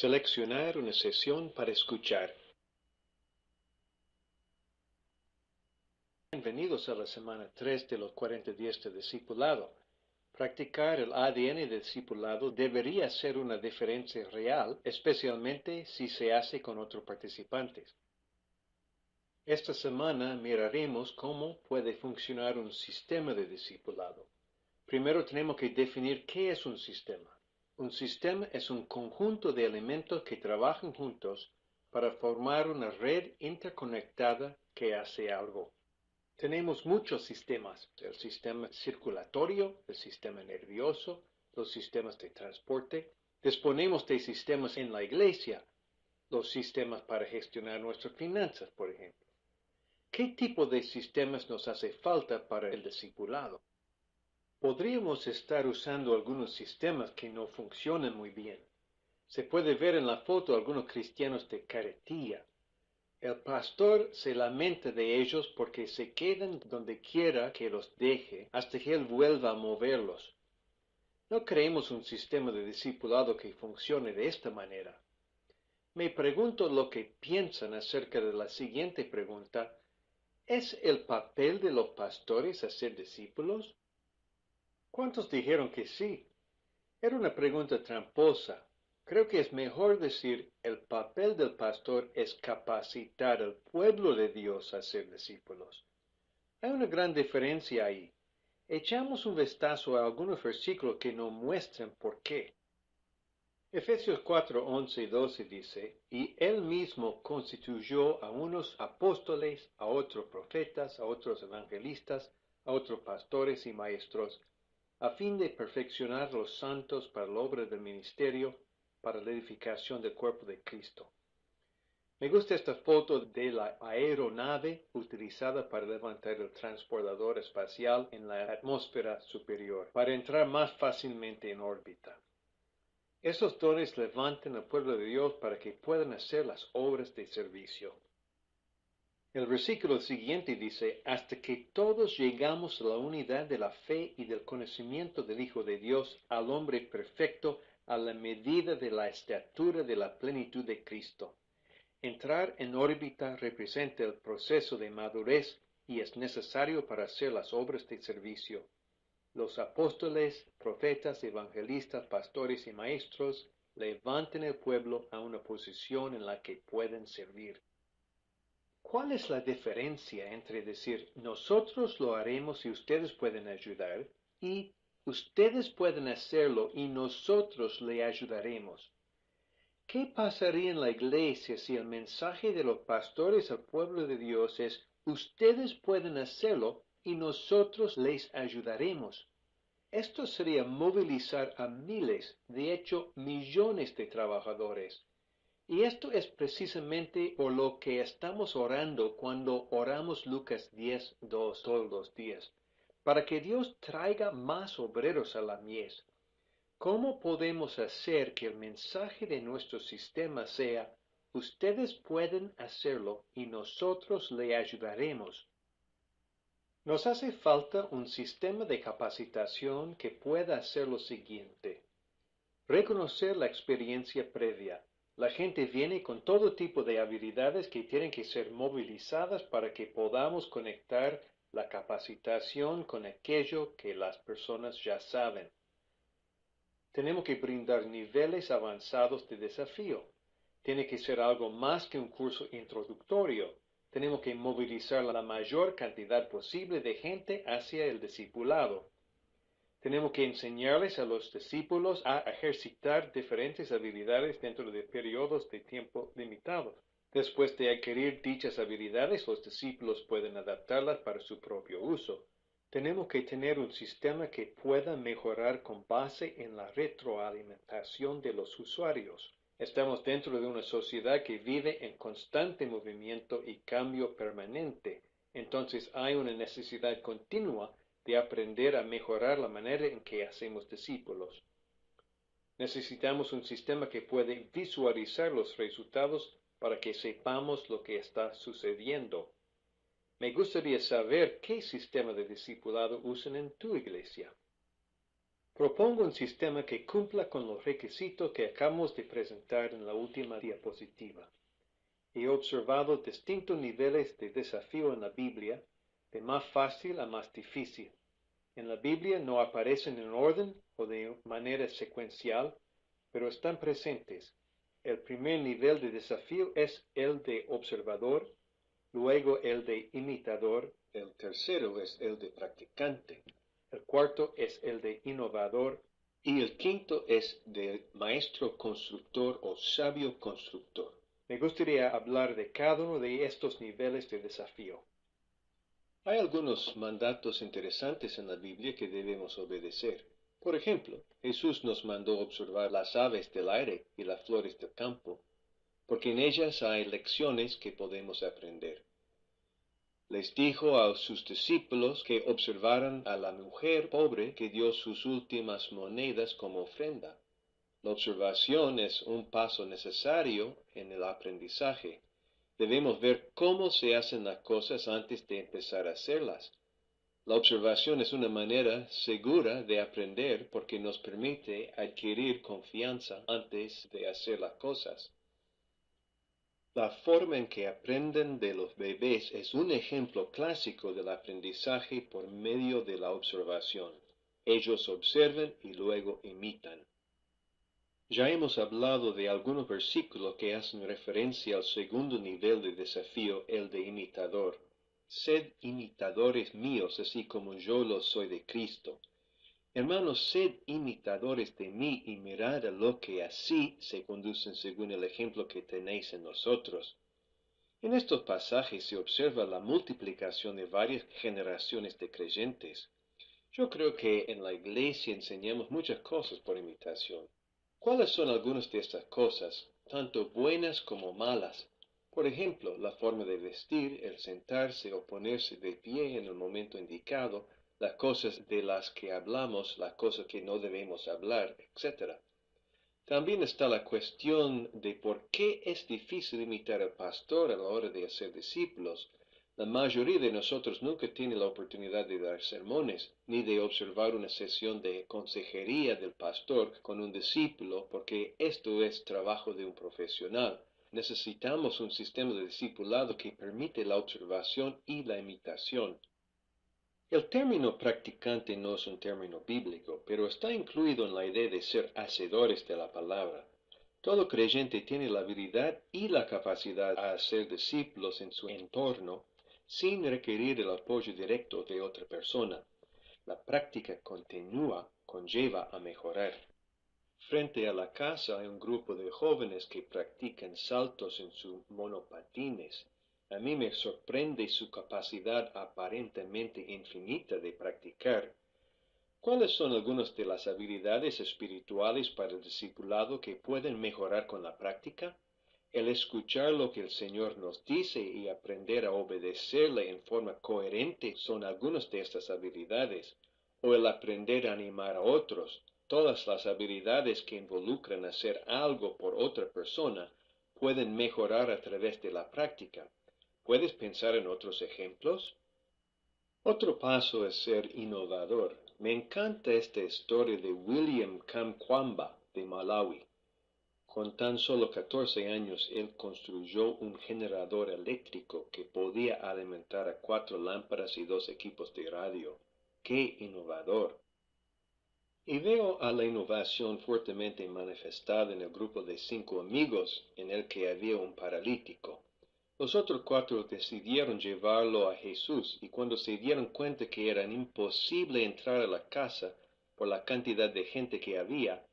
Seleccionar una sesión para escuchar. Bienvenidos a la semana 3 de los 40 días de discipulado. Practicar el ADN de discipulado debería ser una diferencia real, especialmente si se hace con otros participantes. Esta semana miraremos cómo puede funcionar un sistema de discipulado. Primero tenemos que definir qué es un sistema. Un sistema es un conjunto de elementos que trabajan juntos para formar una red interconectada que hace algo. Tenemos muchos sistemas: el sistema circulatorio, el sistema nervioso, los sistemas de transporte. Disponemos de sistemas en la iglesia, los sistemas para gestionar nuestras finanzas, por ejemplo. ¿Qué tipo de sistemas nos hace falta para el discipulado? Podríamos estar usando algunos sistemas que no funcionan muy bien. Se puede ver en la foto algunos cristianos de carretilla. El pastor se lamenta de ellos porque se quedan donde quiera que los deje hasta que él vuelva a moverlos. No creemos un sistema de discipulado que funcione de esta manera. Me pregunto lo que piensan acerca de la siguiente pregunta: ¿es el papel de los pastores hacer discípulos? ¿Cuántos dijeron que sí? Era una pregunta tramposa. Creo que es mejor decir: el papel del pastor es capacitar al pueblo de Dios a ser discípulos. Hay una gran diferencia ahí. Echamos un vistazo a algunos versículos que nos muestran por qué. Efesios 4, 11 y 12 dice: y él mismo constituyó a unos apóstoles, a otros profetas, a otros evangelistas, a otros pastores y maestros, a fin de perfeccionar los santos para la obra del ministerio, para la edificación del cuerpo de Cristo. Me gusta esta foto de la aeronave utilizada para levantar el transportador espacial en la atmósfera superior, para entrar más fácilmente en órbita. Esos dones levantan al pueblo de Dios para que puedan hacer las obras de servicio. El versículo siguiente dice: hasta que todos llegamos a la unidad de la fe y del conocimiento del Hijo de Dios, al hombre perfecto, a la medida de la estatura de la plenitud de Cristo. Entrar en órbita representa el proceso de madurez y es necesario para hacer las obras de servicio. Los apóstoles, profetas, evangelistas, pastores y maestros levantan el pueblo a una posición en la que pueden servir. ¿Cuál es la diferencia entre decir nosotros lo haremos y ustedes pueden ayudar, y ustedes pueden hacerlo y nosotros le ayudaremos? ¿Qué pasaría en la iglesia si el mensaje de los pastores al pueblo de Dios es: ustedes pueden hacerlo y nosotros les ayudaremos? Esto sería movilizar a miles, de hecho millones de trabajadores. Y esto es precisamente por lo que estamos orando cuando oramos Lucas 10:2 todos los días, para que Dios traiga más obreros a la mies. ¿Cómo podemos hacer que el mensaje de nuestro sistema sea: ustedes pueden hacerlo y nosotros le ayudaremos? Nos hace falta un sistema de capacitación que pueda hacer lo siguiente: reconocer la experiencia previa. La gente viene con todo tipo de habilidades que tienen que ser movilizadas para que podamos conectar la capacitación con aquello que las personas ya saben. Tenemos que brindar niveles avanzados de desafío. Tiene que ser algo más que un curso introductorio. Tenemos que movilizar la mayor cantidad posible de gente hacia el discipulado. Tenemos que enseñarles a los discípulos a ejercitar diferentes habilidades dentro de periodos de tiempo limitados. Después de adquirir dichas habilidades, los discípulos pueden adaptarlas para su propio uso. Tenemos que tener un sistema que pueda mejorar con base en la retroalimentación de los usuarios. Estamos dentro de una sociedad que vive en constante movimiento y cambio permanente. Entonces hay una necesidad continua de aprender a mejorar la manera en que hacemos discípulos. Necesitamos un sistema que puede visualizar los resultados para que sepamos lo que está sucediendo. Me gustaría saber qué sistema de discipulado usan en tu iglesia. Propongo un sistema que cumpla con los requisitos que acabamos de presentar en la última diapositiva. He observado distintos niveles de desafío en la Biblia, de más fácil a más difícil. En la Biblia no aparecen en orden o de manera secuencial, pero están presentes. El primer nivel de desafío es el de observador, luego el de imitador, el tercero es el de practicante, el cuarto es el de innovador y el quinto es de maestro constructor o sabio constructor. Me gustaría hablar de cada uno de estos niveles de desafío. Hay algunos mandatos interesantes en la Biblia que debemos obedecer. Por ejemplo, Jesús nos mandó observar las aves del aire y las flores del campo, porque en ellas hay lecciones que podemos aprender. Les dijo a sus discípulos que observaran a la mujer pobre que dio sus últimas monedas como ofrenda. La observación es un paso necesario en el aprendizaje. Debemos ver cómo se hacen las cosas antes de empezar a hacerlas. La observación es una manera segura de aprender porque nos permite adquirir confianza antes de hacer las cosas. La forma en que aprenden de los bebés es un ejemplo clásico del aprendizaje por medio de la observación. Ellos observan y luego imitan. Ya hemos hablado de algunos versículos que hacen referencia al segundo nivel de desafío, el de imitador. Sed imitadores míos, así como yo lo soy de Cristo. Hermanos, sed imitadores de mí y mirad a lo que así se conducen según el ejemplo que tenéis en nosotros. En estos pasajes se observa la multiplicación de varias generaciones de creyentes. Yo creo que en la iglesia enseñamos muchas cosas por imitación. ¿Cuáles son algunas de estas cosas, tanto buenas como malas? Por ejemplo, la forma de vestir, el sentarse o ponerse de pie en el momento indicado, las cosas de las que hablamos, las cosas que no debemos hablar, etc. También está la cuestión de por qué es difícil imitar al pastor a la hora de hacer discípulos. La mayoría de nosotros nunca tiene la oportunidad de dar sermones, ni de observar una sesión de consejería del pastor con un discípulo, porque esto es trabajo de un profesional. Necesitamos un sistema de discipulado que permite la observación y la imitación. El término practicante no es un término bíblico, pero está incluido en la idea de ser hacedores de la palabra. Todo creyente tiene la habilidad y la capacidad a hacer discípulos en su entorno sin requerir el apoyo directo de otra persona. La práctica continua conlleva a mejorar. Frente a la casa hay un grupo de jóvenes que practican saltos en sus monopatines. A mí me sorprende su capacidad aparentemente infinita de practicar. ¿Cuáles son algunas de las habilidades espirituales para el discipulado que pueden mejorar con la práctica? El escuchar lo que el Señor nos dice y aprender a obedecerle en forma coherente son algunas de estas habilidades, o el aprender a animar a otros. Todas las habilidades que involucran hacer algo por otra persona pueden mejorar a través de la práctica. ¿Puedes pensar en otros ejemplos? Otro paso es ser innovador. Me encanta esta historia de William Kamkwamba de Malawi. Con tan solo 14 años, él construyó un generador eléctrico que podía alimentar a 4 lámparas y 2 equipos de radio. ¡Qué innovador! Y veo a la innovación fuertemente manifestada en el grupo de 5 amigos en el que había un paralítico. Los otros 4 decidieron llevarlo a Jesús y cuando se dieron cuenta que era imposible entrar a la casa por la cantidad de gente que había,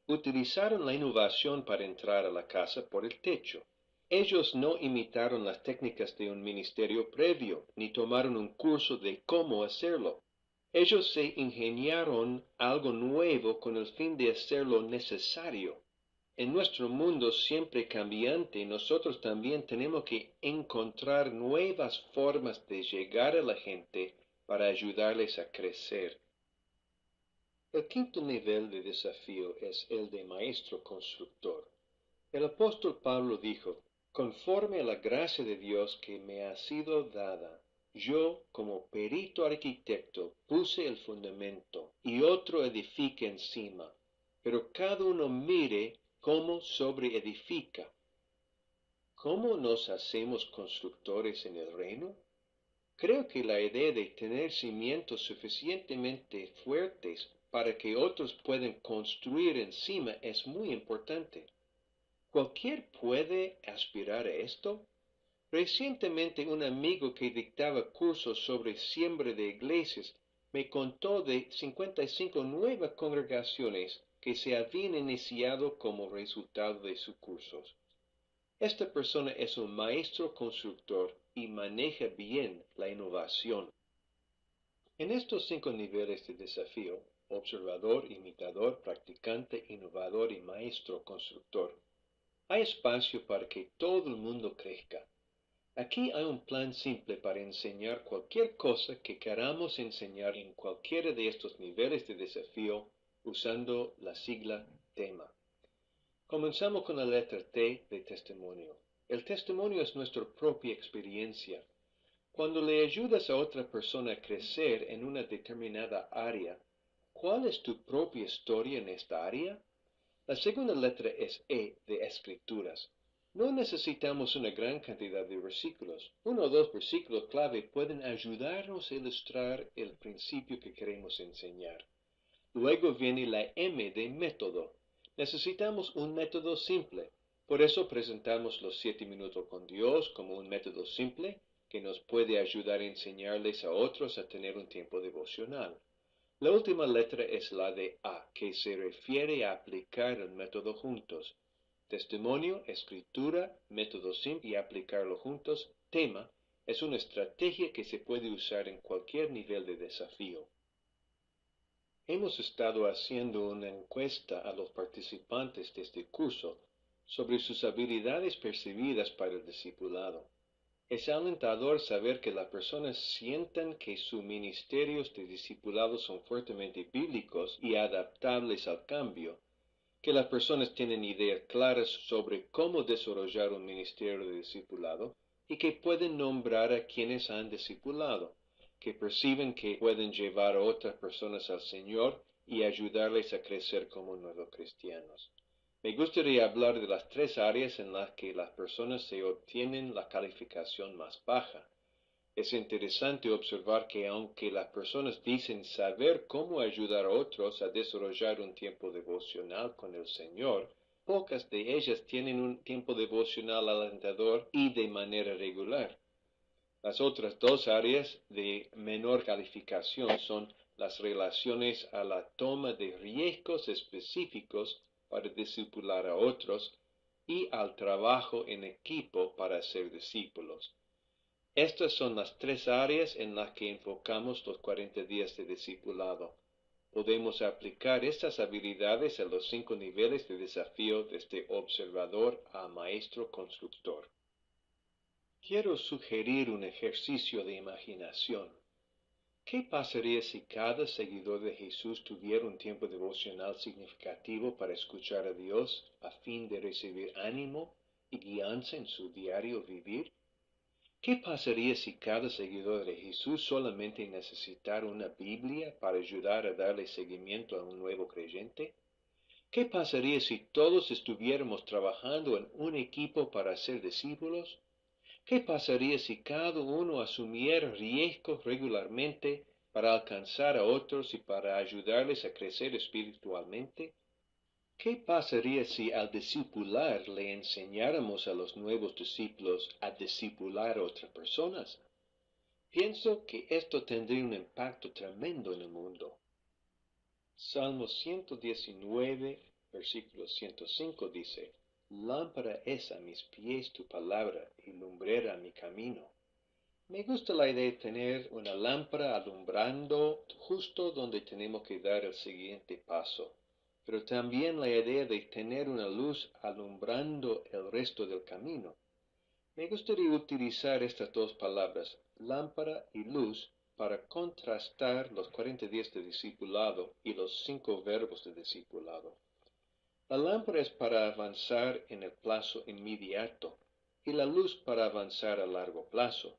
utilizaron la innovación para entrar a la casa por el techo. Ellos no imitaron las técnicas de un ministerio previo, ni tomaron un curso de cómo hacerlo. Ellos se ingeniaron algo nuevo con el fin de hacer lo necesario. En nuestro mundo siempre cambiante, nosotros también tenemos que encontrar nuevas formas de llegar a la gente para ayudarles a crecer. El quinto nivel de desafío es el de maestro constructor. El apóstol Pablo dijo, conforme a la gracia de Dios que me ha sido dada, Yo, como perito arquitecto, puse el fundamento y otro edifica encima, pero cada uno mire cómo sobreedifica. ¿Cómo nos hacemos constructores en el reino? Creo que la idea de tener cimientos suficientemente fuertes para que otros puedan construir encima es muy importante. ¿Cualquier puede aspirar a esto? Recientemente un amigo que dictaba cursos sobre siembra de iglesias me contó de 55 nuevas congregaciones que se habían iniciado como resultado de sus cursos. Esta persona es un maestro constructor y maneja bien la innovación. En estos 5 niveles de desafío, observador, imitador, practicante, innovador y maestro constructor, hay espacio para que todo el mundo crezca. Aquí hay un plan simple para enseñar cualquier cosa que queramos enseñar en cualquiera de estos niveles de desafío usando la sigla tema. Comenzamos con la letra T de testimonio. El testimonio es nuestra propia experiencia. Cuando le ayudas a otra persona a crecer en una determinada área, ¿cuál es tu propia historia en esta área? La segunda letra es E de escrituras. No necesitamos una gran cantidad de versículos. 1 o 2 versículos clave pueden ayudarnos a ilustrar el principio que queremos enseñar. Luego viene la M de método. Necesitamos un método simple. Por eso presentamos los 7 minutos con Dios como un método simple que nos puede ayudar a enseñarles a otros a tener un tiempo devocional. La última letra es la de A, que se refiere a aplicar el método juntos. Testimonio, escritura, método simple y aplicarlo juntos, tema, es una estrategia que se puede usar en cualquier nivel de desafío. Hemos estado haciendo una encuesta a los participantes de este curso sobre sus habilidades percibidas para el discipulado. Es alentador saber que las personas sientan que sus ministerios de discipulado son fuertemente bíblicos y adaptables al cambio, que las personas tienen ideas claras sobre cómo desarrollar un ministerio de discipulado y que pueden nombrar a quienes han discipulado, que perciben que pueden llevar a otras personas al Señor y ayudarles a crecer como nuevos cristianos. Me gustaría hablar de las 3 áreas en las que las personas se obtienen la calificación más baja. Es interesante observar que aunque las personas dicen saber cómo ayudar a otros a desarrollar un tiempo devocional con el Señor, pocas de ellas tienen un tiempo devocional alentador y de manera regular. Las otras 2 áreas de menor calificación son las relaciones a la toma de riesgos específicos para discipular a otros y al trabajo en equipo para ser discípulos. Estas son las 3 áreas en las que enfocamos los 40 días de discipulado. Podemos aplicar estas habilidades a los 5 niveles de desafío desde observador a maestro constructor. Quiero sugerir un ejercicio de imaginación. ¿Qué pasaría si cada seguidor de Jesús tuviera un tiempo devocional significativo para escuchar a Dios a fin de recibir ánimo y guianza en su diario vivir? ¿Qué pasaría si cada seguidor de Jesús solamente necesitara una Biblia para ayudar a darle seguimiento a un nuevo creyente? ¿Qué pasaría si todos estuviéramos trabajando en un equipo para ser discípulos? ¿Qué pasaría si cada uno asumiera riesgos regularmente para alcanzar a otros y para ayudarles a crecer espiritualmente? ¿Qué pasaría si al discipular le enseñáramos a los nuevos discípulos a discipular a otras personas? Pienso que esto tendría un impacto tremendo en el mundo. Salmo 119, versículo 105 dice, Lámpara es a mis pies tu palabra y lumbrera mi camino. Me gusta la idea de tener una lámpara alumbrando justo donde tenemos que dar el siguiente paso, pero también la idea de tener una luz alumbrando el resto del camino. Me gustaría utilizar estas 2 palabras, lámpara y luz, para contrastar los 40 días de discipulado y los 5 verbos de discipulado. La lámpara es para avanzar en el plazo inmediato y la luz para avanzar a largo plazo.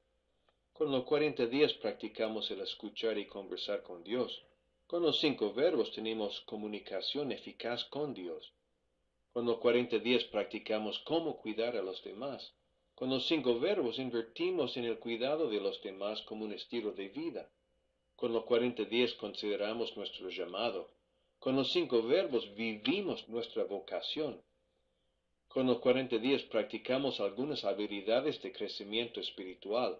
Con los 40 días practicamos el escuchar y conversar con Dios. Con los 5 verbos tenemos comunicación eficaz con Dios. Con los 40 días practicamos cómo cuidar a los demás. Con los 5 verbos invertimos en el cuidado de los demás como un estilo de vida. Con los 40 días consideramos nuestro llamado. Con los 5 verbos vivimos nuestra vocación. Con los 40 días practicamos algunas habilidades de crecimiento espiritual.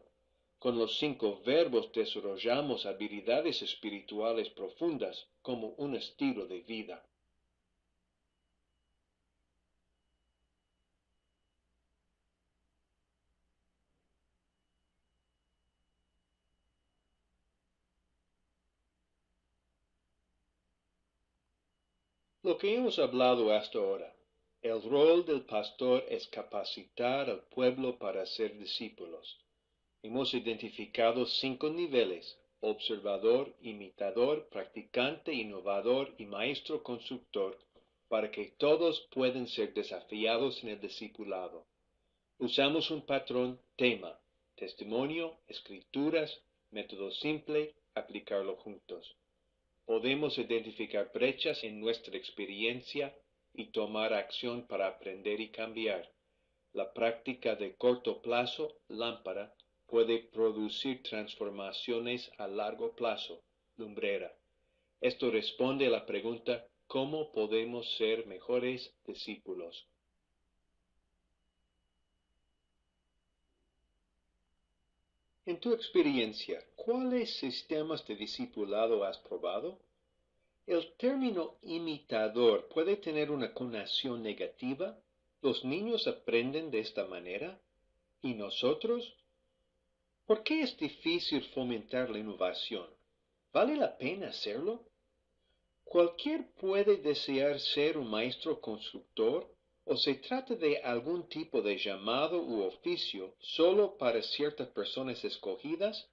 Con los 5 verbos desarrollamos habilidades espirituales profundas como un estilo de vida. Lo que hemos hablado hasta ahora. El rol del pastor es capacitar al pueblo para ser discípulos. Hemos identificado 5 niveles: observador, imitador, practicante, innovador y maestro constructor, para que todos puedan ser desafiados en el discipulado. Usamos un patrón tema: testimonio, escrituras, método simple, aplicarlo juntos. Podemos identificar brechas en nuestra experiencia y tomar acción para aprender y cambiar. La práctica de corto plazo, lámpara, puede producir transformaciones a largo plazo, lumbrera. Esto responde a la pregunta: ¿cómo podemos ser mejores discípulos? En tu experiencia, ¿cuáles sistemas de discipulado has probado? El término imitador puede tener una connotación negativa. ¿Los niños aprenden de esta manera? ¿Y nosotros? ¿Por qué es difícil fomentar la innovación? ¿Vale la pena hacerlo? ¿Cualquier puede desear ser un maestro constructor? ¿O se trata de algún tipo de llamado u oficio solo para ciertas personas escogidas?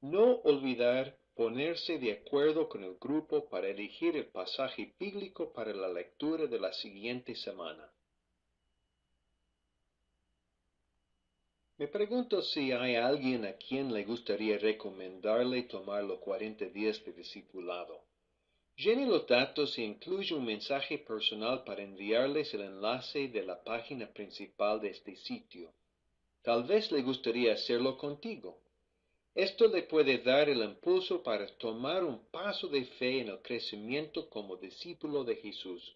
No olvidar ponerse de acuerdo con el grupo para elegir el pasaje bíblico para la lectura de la siguiente semana. Me pregunto si hay alguien a quien le gustaría recomendarle tomar los 40 días de discipulado. Llene los datos e incluye un mensaje personal para enviarles el enlace de la página principal de este sitio. Tal vez le gustaría hacerlo contigo. Esto le puede dar el impulso para tomar un paso de fe en el crecimiento como discípulo de Jesús.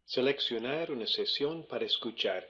Seleccionar una sesión para escuchar.